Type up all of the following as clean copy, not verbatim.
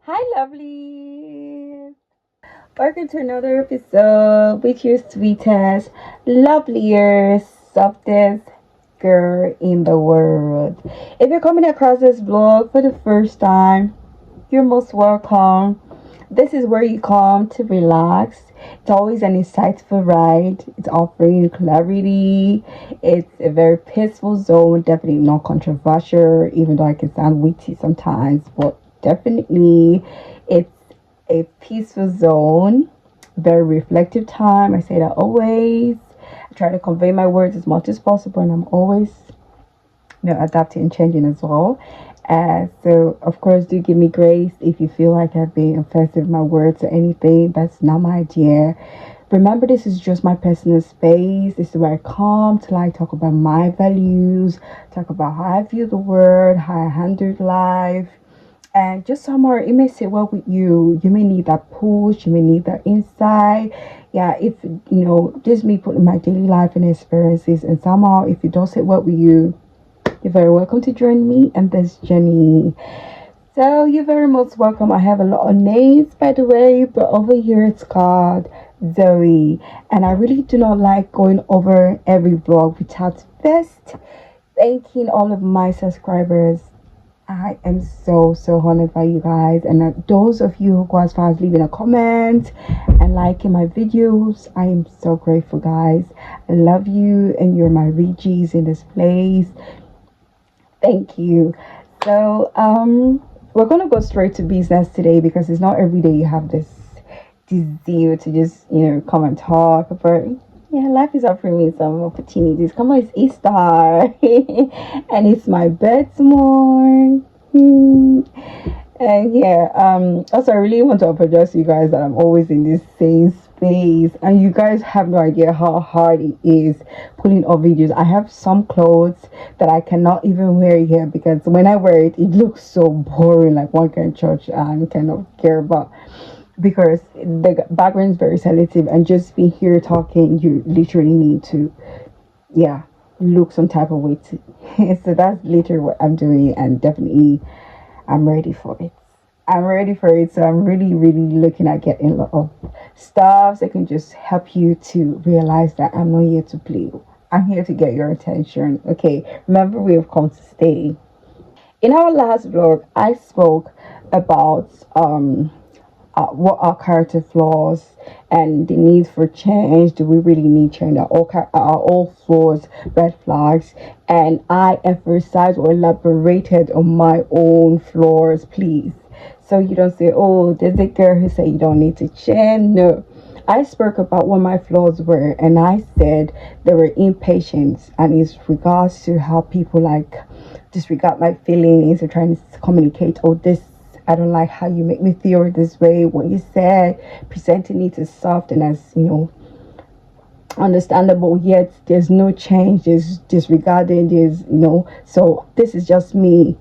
Hi, lovely. Welcome to another episode with your sweetest, loveliest, softest girl in the world. If you're coming across this vlog for the first time, you're most welcome. This is where you come to relax. It's always an insightful ride. It's offering you clarity. It's a very peaceful zone, definitely not controversial, even though I can sound witty sometimes, but definitely it's a peaceful zone, very reflective time. I say that always. I try to convey my words as much as possible, and I'm always adapting and changing as well. So of course, do give me grace if you feel like I've been offensive with my words or anything. That's not my idea. Remember, this is just my personal space. This is where I come to like talk about my values, talk about how I view the world, how I handle life, and just somewhere it may sit well with you. You may need that push, you may need that insight. Yeah, if this me putting my daily life and experiences, and somehow if it don't sit well with you, you're very welcome to join me and this journey. So you're very most welcome. I have a lot of names, by the way, but over here it's called Zoe. And I really do not like going over every vlog without first thanking all of my subscribers. I am so honored by you guys, and those of you who go as far as leaving a comment and liking my videos, I am so grateful, guys. I love you, and you're my Regis in this place. Thank you. So we're gonna go straight to business today because it's not every day you have this zeal to just come and talk. But yeah, life is offering me some opportunities. Come on, it's Easter and it's my birthday. And yeah, also I really want to apologize to you guys that I'm always in this same space, and you guys have no idea how hard it is pulling off videos. I have some clothes that I cannot even wear here because when I wear it, it looks so boring, like one kind of church and cannot care about, because the background is very selective, and just being here talking, you literally need to, yeah, look some type of way to. So that's literally what I'm doing, and definitely I'm ready for it. I'm ready for it. So I'm really looking at getting a lot of stuff that can just help you to realize that I'm not here to play. I'm here to get your attention. Okay, remember, we have come to stay. In our last vlog, I spoke about what are character flaws and the need for change. Do we really need change? Are all flaws red flags? And I emphasized or elaborated on my own flaws, please. So you don't say, oh, there's a girl who said you don't need to change. No. I spoke about what my flaws were, and I said they were impatience, and it's regards to how people like disregard my feelings or trying to communicate, oh, this, I don't like how you make me feel this way. What you said, presenting it as soft and as, understandable, yet there's no change, there's disregarding, so this is just me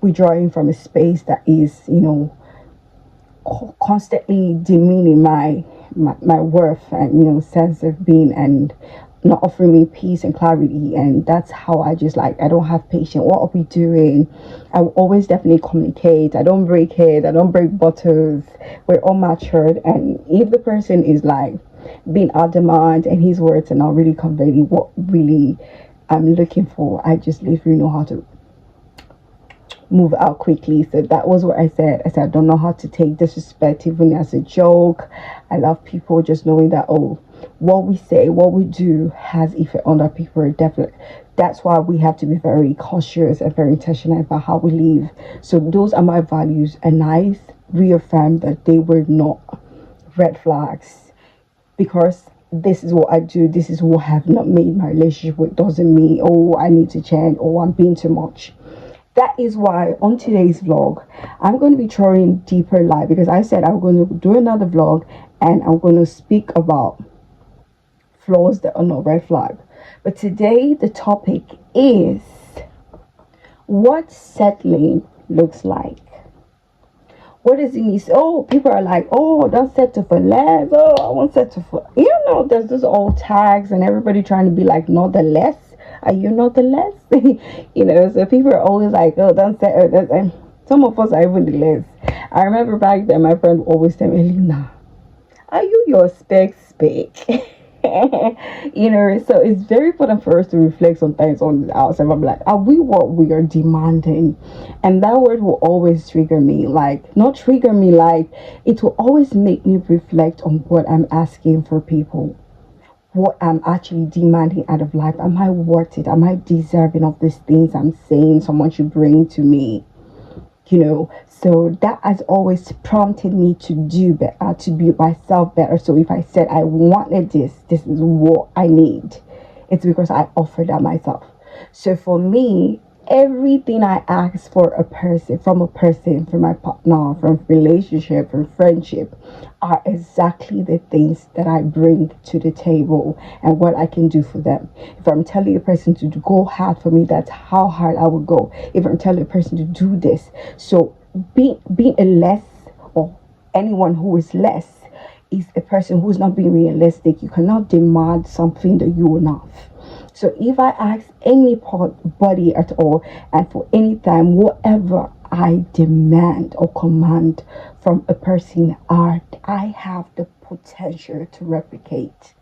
withdrawing from a space that is, constantly demeaning my worth and sense of being, and not offering me peace and clarity. And that's how I just like, I don't have patience. What are we doing? I will always definitely communicate. I don't break it, I don't break bottles. We're all matured, and if the person is like being adamant and his words are not really conveying what really I'm looking for, I just literally know how to move out quickly. So that was what I said. I said I don't know how to take disrespect even as a joke. I love people just knowing that, oh, what we say, what we do has effect on other people. Definitely, that's why we have to be very cautious and very intentional about how we live. So those are my values, and I reaffirm that they were not red flags, because this is what I do, this is what I have not made my relationship with. Doesn't mean, oh, I need to change or I'm being too much. That is why on today's vlog, I'm going to be throwing deeper light, because I said I'm going to do another vlog and I'm going to speak about flaws that are not red flag. But today the topic is what settling looks like. What does it mean? Oh, people are like, oh, don't settle for less. Oh, I won't settle for, there's those old tags and everybody trying to be like, not the less. Are you not the less? So people are always like, oh, don't settle. And some of us are even the less. I remember back then my friend would always tell me, Lina, are you your speak? So it's very important for us to reflect sometimes on ourselves. I'm like, are we what we are demanding? And that word will always trigger me. Like, not trigger me, like, it will always make me reflect on what I'm asking for people, what I'm actually demanding out of life. Am I worth it? Am I deserving of these things I'm saying someone should bring to me? So that has always prompted me to do better, to build myself better. So if I said I wanted this is what I need, it's because I offered that myself. So for me, everything I ask for a person, from my partner, from relationship, from friendship, are exactly the things that I bring to the table and what I can do for them. If I'm telling a person to go hard for me, that's how hard I would go. If I'm telling a person to do this, so being a less, or anyone who is less, is a person who's not being realistic. You cannot demand something that you will not. So if I ask anybody at all, and for any time, whatever I demand or command from a person, I have the potential to replicate.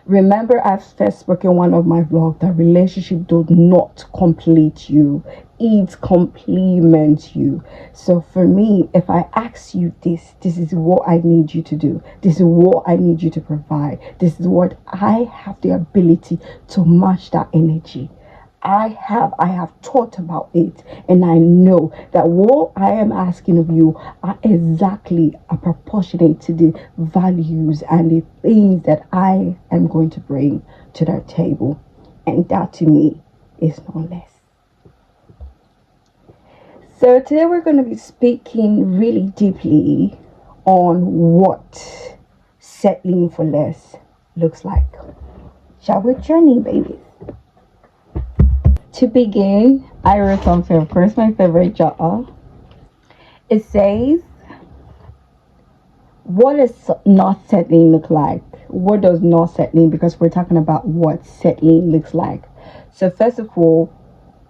Remember, I've first spoken one of my vlogs that relationship does not complete you, it complements you. So for me, if I ask you this is what I need you to do, this is what I need you to provide, this is what I have the ability to match that energy. I have thought about it, and I know that what I am asking of you are exactly proportionate to the values and the things that I am going to bring to that table, and that to me is no less. So today we're going to be speaking really deeply on what settling for less looks like. Shall we journey, babies? To begin, I wrote something, of course, my favorite job. It says, what does not settling look like? What does not settling? Because we're talking about what settling looks like. So first of all,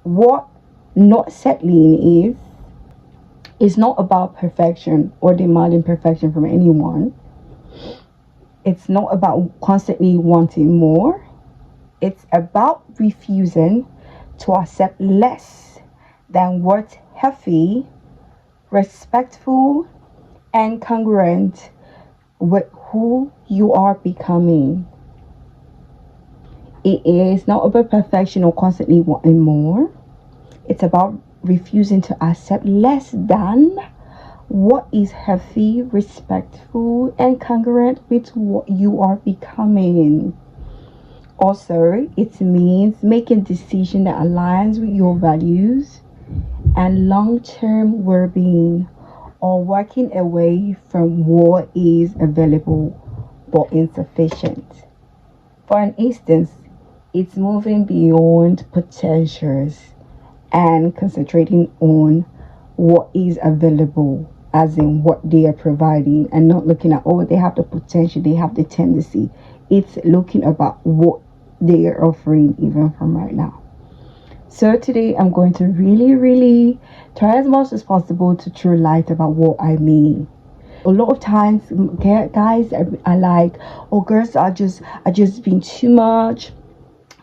what not settling is not about perfection or demanding perfection from anyone. It's not about constantly wanting more. It's about refusing to accept less than what's healthy, respectful, and congruent with who you are becoming. It is not about perfection or constantly wanting more. It's about refusing to accept less than what is healthy, respectful, and congruent with what you are becoming. Also, it means making a decision that aligns with your values and long-term well-being, or walking away from what is available but insufficient. For an instance, it's moving beyond potentials and concentrating on what is available, as in what they are providing, and not looking at, oh, they have the potential, they have the tendency. It's looking about what they are offering even from right now. So today I'm going to really try as much as possible to throw light about what I mean. A lot of times guys are like, oh, girls are just being too much,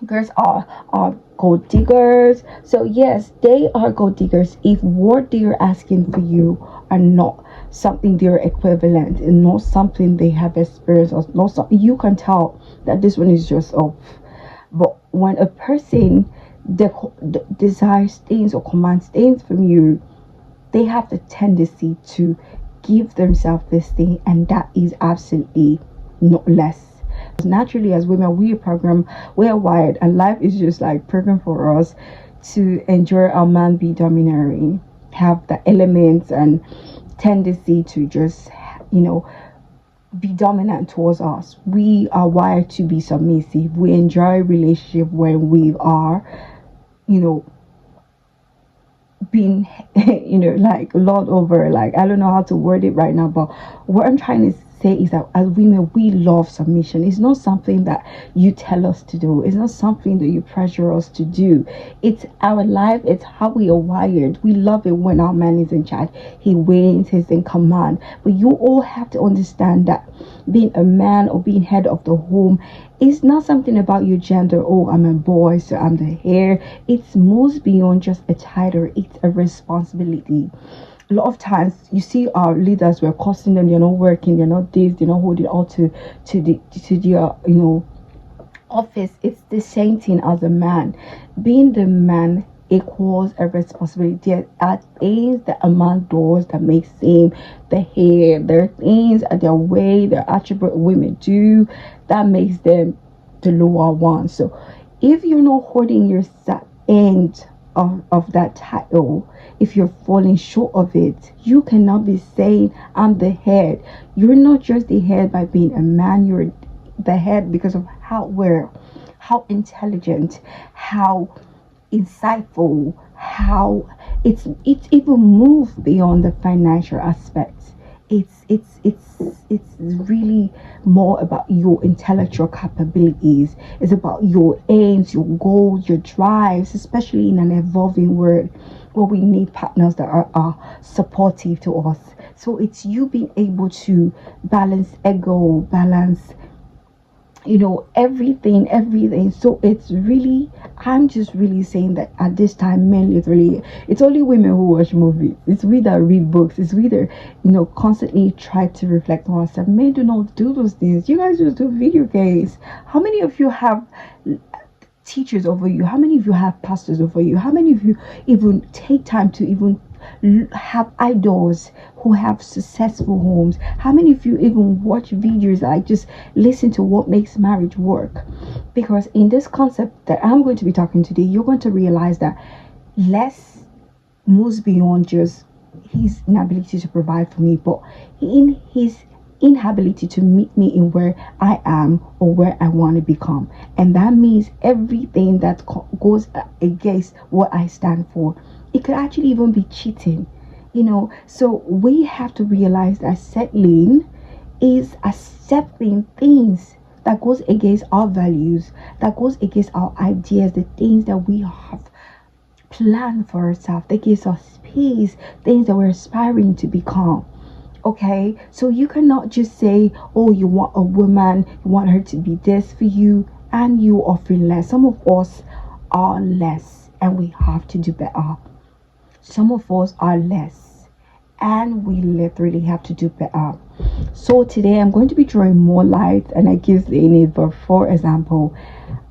girls are gold diggers. So yes, they are gold diggers if what they're asking for you are not something they're equivalent, and not something they have experienced, or not something you can tell that this one is just off. But when a person desires things or commands things from you, they have the tendency to give themselves this thing, and that is absolutely not less. Naturally, as women, we are wired, and life is just like programmed for us to enjoy our man be domineering, have the elements and tendency to just, be dominant towards us. We are wired to be submissive. We enjoy relationship when we are, being, like lord over. Like, I don't know how to word it right now, but what I'm trying to say is that as women, we love submission. It's not something that you tell us to do. It's not something that you pressure us to do. It's our life. It's how we are wired. We love it when our man is in charge. He wins. He's in command. But you all have to understand that being a man or being head of the home is not something about your gender. Oh, I'm a boy, so I'm the heir. It's moves beyond just a title. It's a responsibility. A lot of times you see our leaders, we're costing them, they're not working, they're not this, they're not holding all to their office. It's the same thing as a man. Being the man equals a responsibility. There are things that a man does that makes him the head. There are things at their way, their attribute women do that makes them the lower one. So if you're not holding your end of that title, if you're falling short of it, you cannot be saying I'm the head. You're not just the head by being a man, you're the head because of how intelligent, how insightful, how it's even moved beyond the financial aspects. It's really more about your intellectual capabilities. It's about your aims, your goals, your drives, especially in an evolving world where we need partners that are supportive to us. So it's you being able to balance ego, balance everything. So it's really, I'm just really saying that at this time, men literally, it's only women who watch movies, it's we that read books, it's we that constantly try to reflect on ourselves. Men do not do those things. You guys just do video games. How many of you have teachers over you? How many of you have pastors over you? How many of you even take time to even have idols who have successful homes? How many of you even watch videos like just listen to what makes marriage work? Because in this concept that I'm going to be talking today, you're going to realize that less moves beyond just his inability to provide for me, but in his inability to meet me in where I am or where I want to become. And that means everything that goes against what I stand for. It could actually even be cheating, So we have to realize that settling is accepting things that goes against our values, that goes against our ideas, the things that we have planned for ourselves, that gives us peace, things that we're aspiring to become. Okay, so you cannot just say, oh, you want a woman, you want her to be this for you, and you offer less. Some of us are less and we have to do better. Some of us are less and we literally have to do better. So today I'm going to be drawing more light, and I give the need. But for example,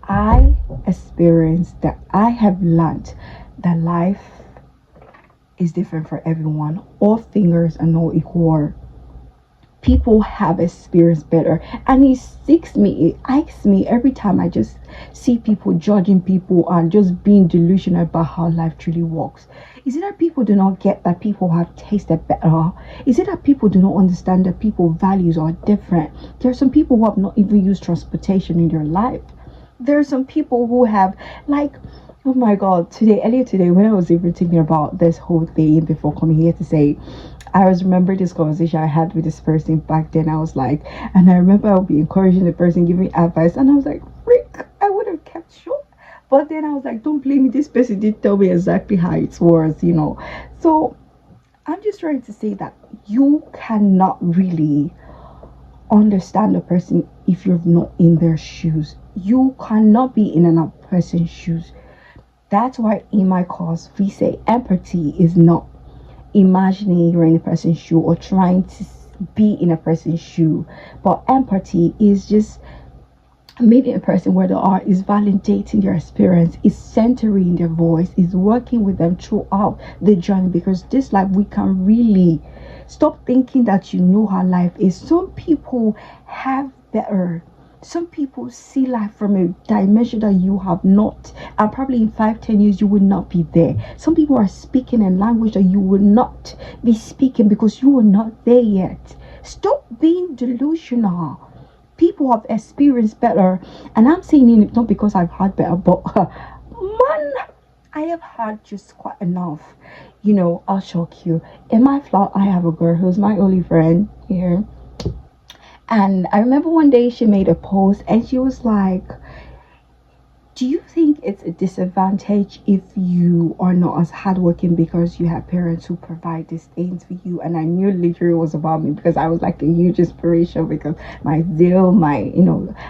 I experienced that I have learned that life is different for everyone. All fingers are not equal. People have experienced better, and it asks me every time I just see people judging people and just being delusional about how life truly works. Is it that people do not get that people have tasted better? Is it that people do not understand that people's values are different? There are some people who have not even used transportation in their life. There are some people who have, like, oh my god, earlier today, when I was even thinking about this whole thing before coming here to say, I was remember this conversation I had with this person back then. I was like, and I remember I would be encouraging the person, giving advice, and I was like, Rick, I would have kept short. But then I was like, don't blame me. This person did tell me exactly how it was. So I'm just trying to say that you cannot really understand a person if you're not in their shoes. You cannot be in another person's shoes. That's why in my course we say empathy is not imagining you're in a person's shoe or trying to be in a person's shoe, but empathy is just meeting a person where they are, is validating their experience, is centering their voice, is working with them throughout the journey. Because this life, we can really stop thinking that you know how life is. Some people have better. Some people see life from a dimension that you have not, and probably in 5-10 years you will not be there. Some people are speaking a language that you will not be speaking because you are not there yet. Stop being delusional. People have experienced better, and I'm saying it not because I've had better, but man, I have had just quite enough. I'll shock you. In my flat, I have a girl who's my only friend here. And I remember one day she made a post and she was like, do you think it's a disadvantage if you are not as hardworking because you have parents who provide these things for you? And I knew literally it was about me because I was like a huge inspiration because my zeal,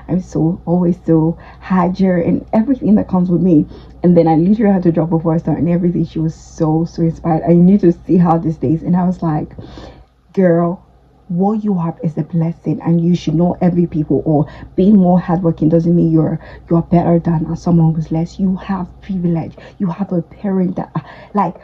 I'm so always so hager and everything that comes with me. And then I literally had to drop a voice down and everything. She was so inspired. I need to see how this days. And I was like, girl, what you have is a blessing and you should not envy people, or being more hardworking doesn't mean you're better than someone who's less. You have privilege. You have a parent that, like,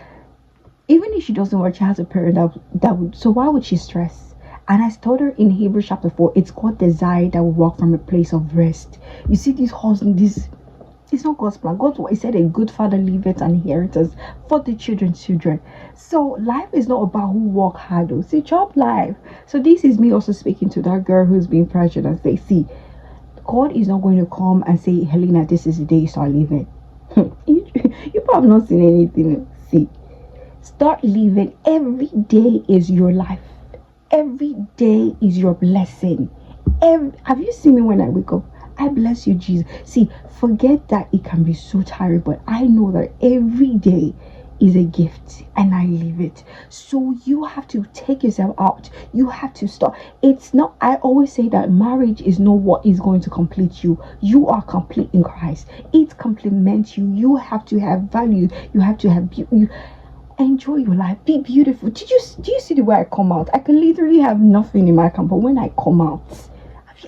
even if she doesn't work, she has a parent that would, so why would she stress? And I told her in Hebrews chapter 4, it's called desire that will walk from a place of rest. You see, this husband, this, it's not God's plan. God's what He said, a good father leaveth an inheritance for the children's children. So life is not about who work hard. Or see, job life. So this is me also speaking to that girl who's being pressured and say, see, God is not going to come and say, Helena, this is the day you start living. You probably not seen anything. See, start living. Every day is your life. Every day is your blessing. Have you seen me when I wake up? I bless you, Jesus. See, forget that it can be so tiring, but I know that every day is a gift and I live it. So you have to take yourself out. You have to start. It's not, I always say that marriage is not what is going to complete you. You are complete in Christ. It complements you. You have to have value. You have to have beauty. Enjoy your life, be beautiful. Do you see the way I come out? I can literally have nothing in my account, but when I come out,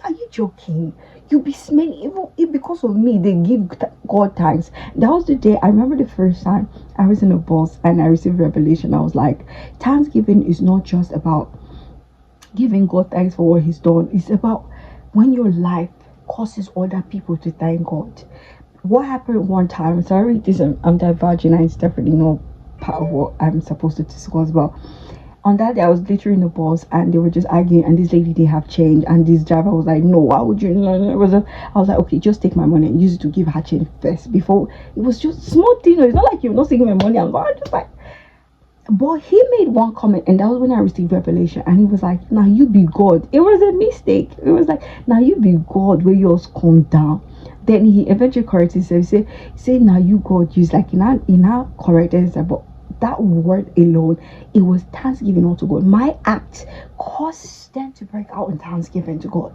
are you joking? You'll be smelling. Even if because of me they give God thanks. That was the day I remember the first time I was in a bus and I received revelation. I was like, thanksgiving is not just about giving God thanks for what He's done. It's about when your life causes other people to thank God. What happened one time, sorry, this I'm diverging and it's definitely not part of what I'm supposed to discuss, but on that day I was literally in the bus and they were just arguing and this lady didn't have change and this driver was like, no, why would you? I was like, okay, just take my money and use it to give her change first. Before, it was just small thing. It's not like you're not taking my money. I'm just like, but he made one comment and that was when I received revelation and he was like, now you be God. It was a mistake. It was like, now you be God where yours come down. Then he eventually corrected himself. He said now you God use, like, in our corrected himself, but that word alone, it was thanksgiving unto God. My act caused them to break out in thanksgiving to God.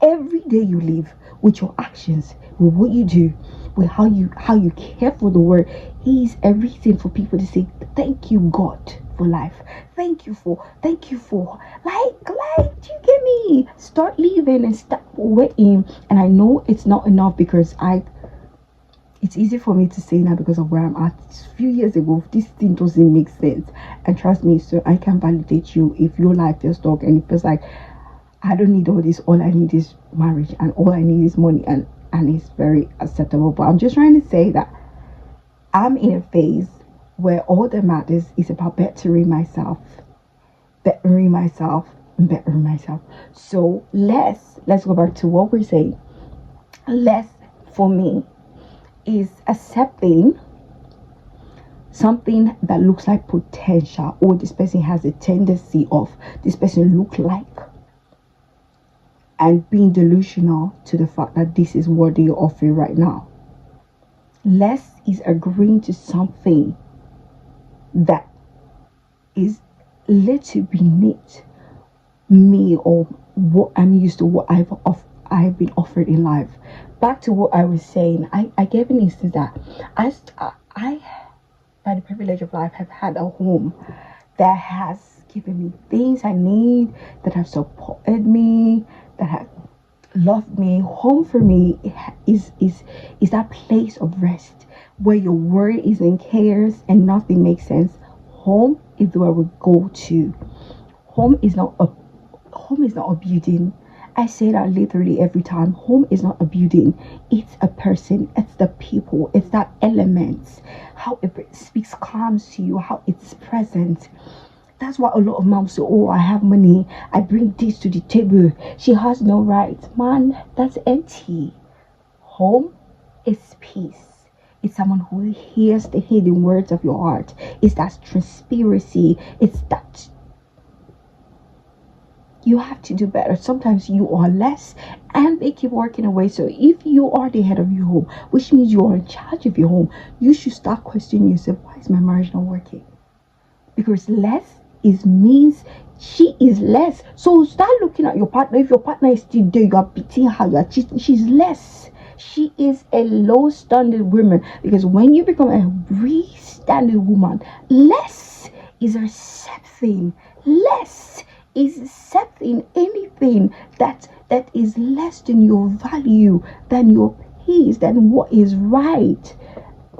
Every day you live, with your actions, with what you do, with how you care for the word, is everything for people to say thank you God for life. Thank you for like, do you get me? Start living and start waiting. And I know it's not enough because it's easy for me to say now because of where I'm at. A few years ago, this thing doesn't make sense. And trust me, so I can validate you if your life feels stuck and it feels like I don't need all this. All I need is marriage and all I need is money, and it's very acceptable. But I'm just trying to say that I'm in a phase where all that matters is about bettering myself, and bettering myself. So let's go back to what we're saying. Less for me is accepting something that looks like potential, or this person has a tendency of this person look like, and being delusional to the fact that this is what they are offering right now. Less is agreeing to something that is little beneath me or what I'm used to, what I've been offered in life. Back to what I was saying, I gave an instance that I by the privilege of life have had a home that has given me things I need, that have supported me, that have loved me. Home for me is that place of rest where your world isn't chaos and nothing makes sense. Home is where we go to. Home is not a building. I say that literally every time. Home is not a building. It's a person. It's the people. It's that elements. How it speaks calms to you. How it's present. That's why a lot of moms say, oh, I have money. I bring this to the table. She has no rights. Man, that's empty. Home is peace. It's someone who hears the hidden words of your heart. It's that transparency. It's that You have to do better. Sometimes you are less and they keep working away. So if you are the head of your home, which means you are in charge of your home, you should start questioning yourself, why is my marriage not working? Because less is means she is less. So start looking at your partner. If your partner is still there, you are beating her, you are cheating, she's less. She is a low standard woman. Because when you become a re standard woman, less is accepting. Less is accepting anything that is less than your value, than your peace, than what is right.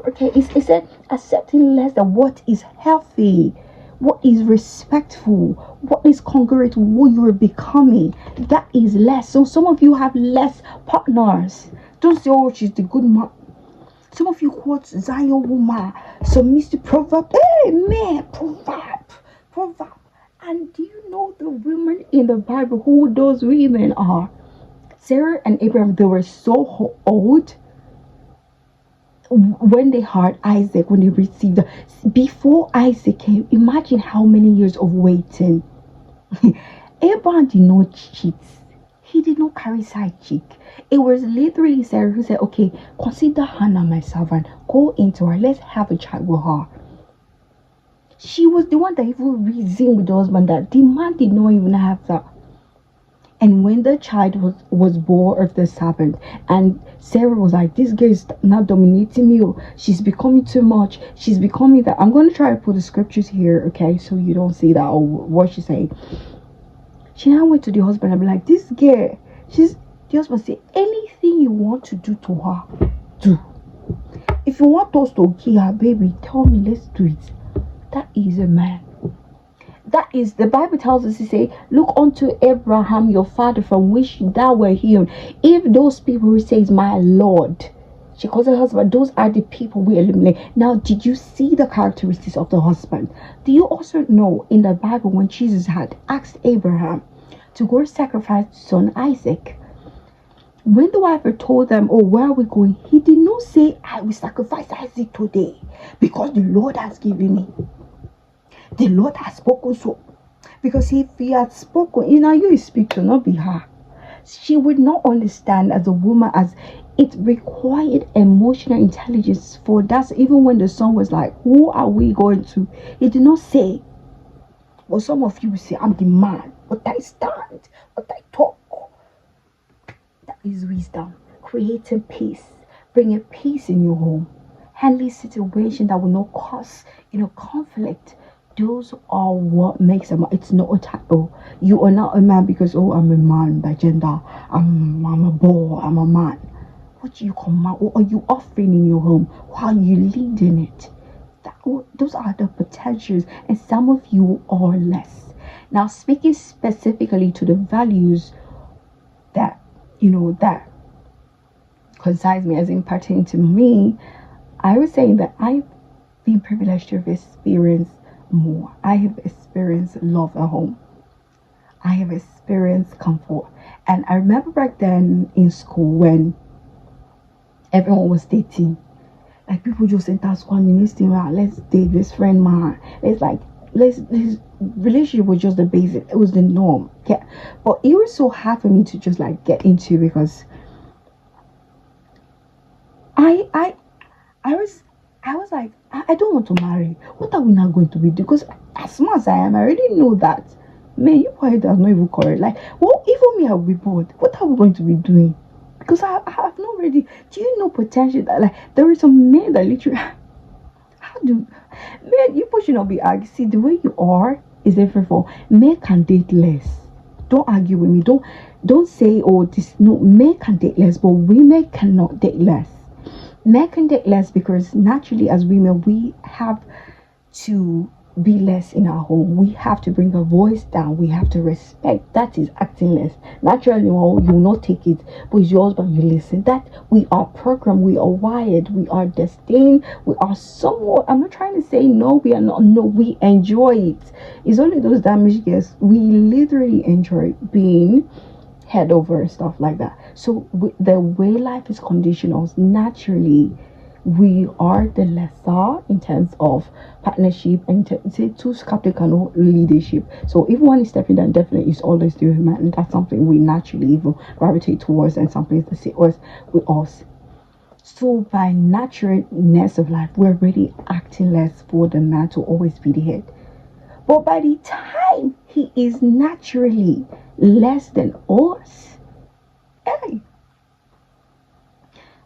Okay, it's a accepting less than what is healthy, what is respectful, what is congruent to what you are becoming. That is less. So some of you have less partners. Don't say, oh, she's the good mom. Some of you quote Zion woman, some Mr. Proverb. Hey man, proverb. And do you know the women in the Bible who those women are? Sarah and Abraham, they were so old when they heard Isaac, when they received before Isaac came. Imagine how many years of waiting. Abraham did not cheat. He did not carry side chick. It was literally Sarah who said, okay, consider Hannah my servant. Go into her. Let's have a child with her. She was the one that even reasoned with the husband that the man did not even have that. And when the child was born of the servant, and Sarah was like, this girl is not dominating me. She's becoming too much. She's becoming that. I'm going to try to put the scriptures here, okay, so you don't see that or what she's saying. She now went to the husband and be like, this girl, the husband said, anything you want to do to her, do. If you want us to kill her baby, tell me, let's do it. That is a man. That is, the Bible tells us to say, look unto Abraham your father from which thou were healed. If those people who says my Lord, she calls her husband, those are the people we eliminate. Now, did you see the characteristics of the husband? Do you also know in the Bible when Jesus had asked Abraham to go sacrifice son Isaac, when the wife told them, oh, where are we going? He did not say, I will sacrifice Isaac today because the Lord has given me. The Lord has spoken so. Because if he had spoken, you speak to not be her. She would not understand as a woman, as it required emotional intelligence for that. So even when the son was like, who are we going to? He did not say. Well, some of you will say, I'm the man. But I stand. But I talk. That is wisdom. Creating peace. Bringing peace in your home. Handling situations that will not cause, conflict. Those are what makes a man. It's not a title. You are not a man because, oh, I'm a man by gender. I'm a boy. I'm a man. What do you command? What are you offering in your home? How are you leading it? Those are the potentials, and some of you are less. Now, speaking specifically to the values that that concerns me as in pertaining to me, I was saying that I've been privileged to have experienced more. I have experienced love at home. I have experienced comfort. And I remember back then in school when everyone was dating, like people just enter school and this thing, let's date this friend, man. Let's relationship was just the basic. It was the norm. Yeah. But it was so hard for me to just like get into, because I was like, I don't want to marry. What are we not going to be doing? Because as smart as I am, I already know that. Man, you probably are not even correct. Like, well, even me, I will be bored. What are we going to be doing? Because I have not really. Do you know potential that, like, there is some men that literally. Man, you should not be arguing. See, the way you are is different for men can date less. Don't argue with me. Don't say, oh, this. No, men can date less, but women cannot date less. Men can date less because naturally as women we have to be less in our home. We have to bring our voice down. We have to respect. That is acting less. Naturally, you will not take it, but it's yours, but you listen. That we are programmed, we are wired, we are destined, we are somewhat. I'm not trying to say no, we are not. No, we enjoy it. It's only those damaged girls. We literally enjoy being head over stuff like that. So the way life is conditioned us naturally, we are the lesser in terms of partnership and say two skeptical leadership. So if one is stepping down, definitely it's always the human, and that's something we naturally even gravitate towards, and something to see us with us. So by naturalness of life, we're already acting less for the man to always be the head. But by the time he is naturally less than us, hey,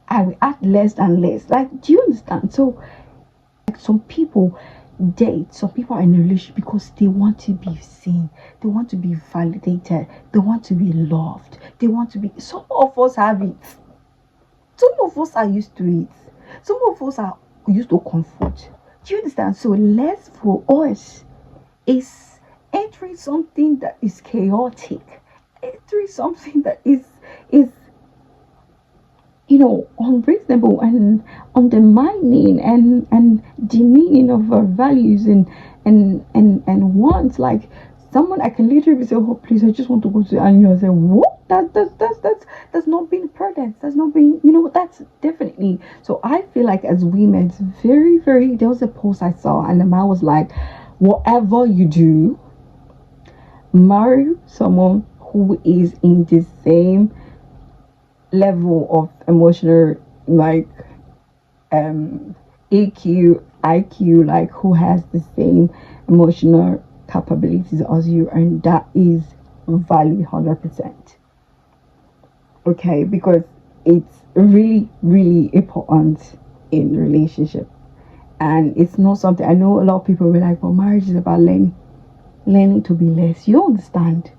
I will act less and less. Like, do you understand? So, like, some people date, some people are in a relationship because they want to be seen, they want to be validated, they want to be loved, they want to be. Some of us have it, some of us are used to it, some of us are used to comfort. Do you understand? So, less for us is entering something that is chaotic, entering something that is unreasonable and undermining and demeaning of our values and wants. Like, someone I can literally say, oh please, I just want to go to, and you'll say, what? That's not being prudent, that's not being, that's definitely. So I feel like as women, it's very, very. There was a post I saw, and the man was like, whatever you do, marry someone who is in the same level of emotional, like, EQ, IQ, like who has the same emotional capabilities as you, and that is value 100%. Okay, because it's really, really important in relationship, and it's not something. I know a lot of people were like, well, marriage is about learning to be less. You don't understand.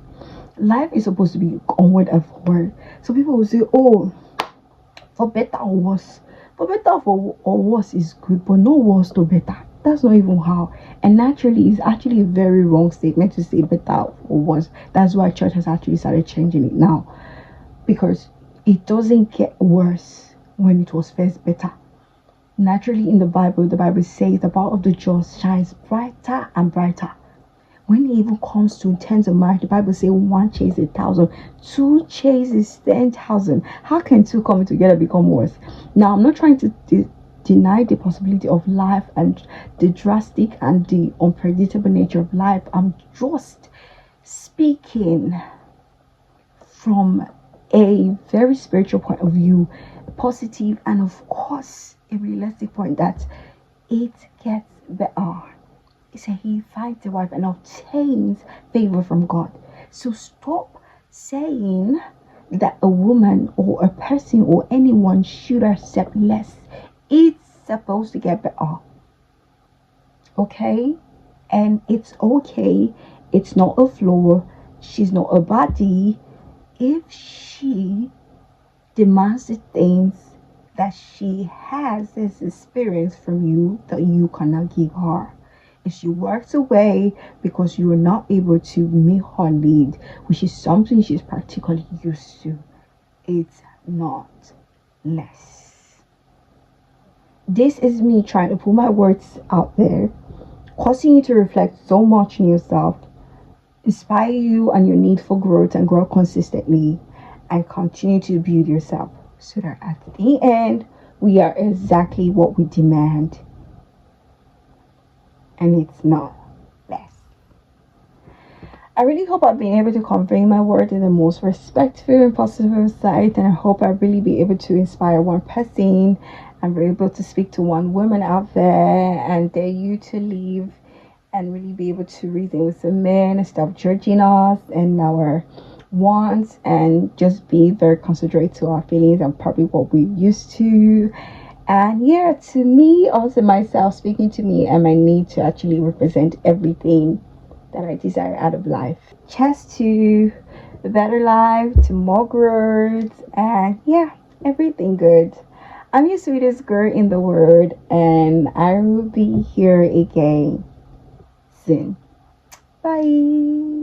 Life is supposed to be onward and forward. So people will say, oh, for better or worse. For better or worse is good, but no worse to better. That's not even how. And naturally, it's actually a very wrong statement to say better or worse. That's why church has actually started changing it now. Because it doesn't get worse when it was first better. Naturally, in the Bible says the power of the just shines brighter and brighter. When it even comes to in terms of marriage, the Bible says one chases 1,000, two chases 10,000. How can two coming together become worse? Now, I'm not trying to deny the possibility of life and the drastic and the unpredictable nature of life. I'm just speaking from a very spiritual point of view, positive, and of course, a realistic point that it gets better. So he finds a wife and obtains favor from God. So stop saying that a woman or a person or anyone should accept less. It's supposed to get better. Okay? And it's okay. It's not a flaw. She's not a body. If she demands the things that she has as experience from you that you cannot give her. If she works away because you are not able to meet her need, which is something she's particularly used to, it's not less. This is me trying to put my words out there, causing you to reflect so much in yourself, inspire you and your need for growth and grow consistently, and continue to build yourself so that at the end, we are exactly what we demand. And it's not less. I really hope I've been able to convey my word in the most respectful and positive side, and I hope I really be able to inspire one person and be able to speak to one woman out there and dare you to leave and really be able to reason with some men and stop judging us and our wants and just be very considerate to our feelings and probably what we're used to. And yeah, to me, also myself, speaking to me and my need to actually represent everything that I desire out of life. Cheers to a better life, to more growth, and yeah, everything good. I'm your sweetest girl in the world, and I will be here again soon. Bye.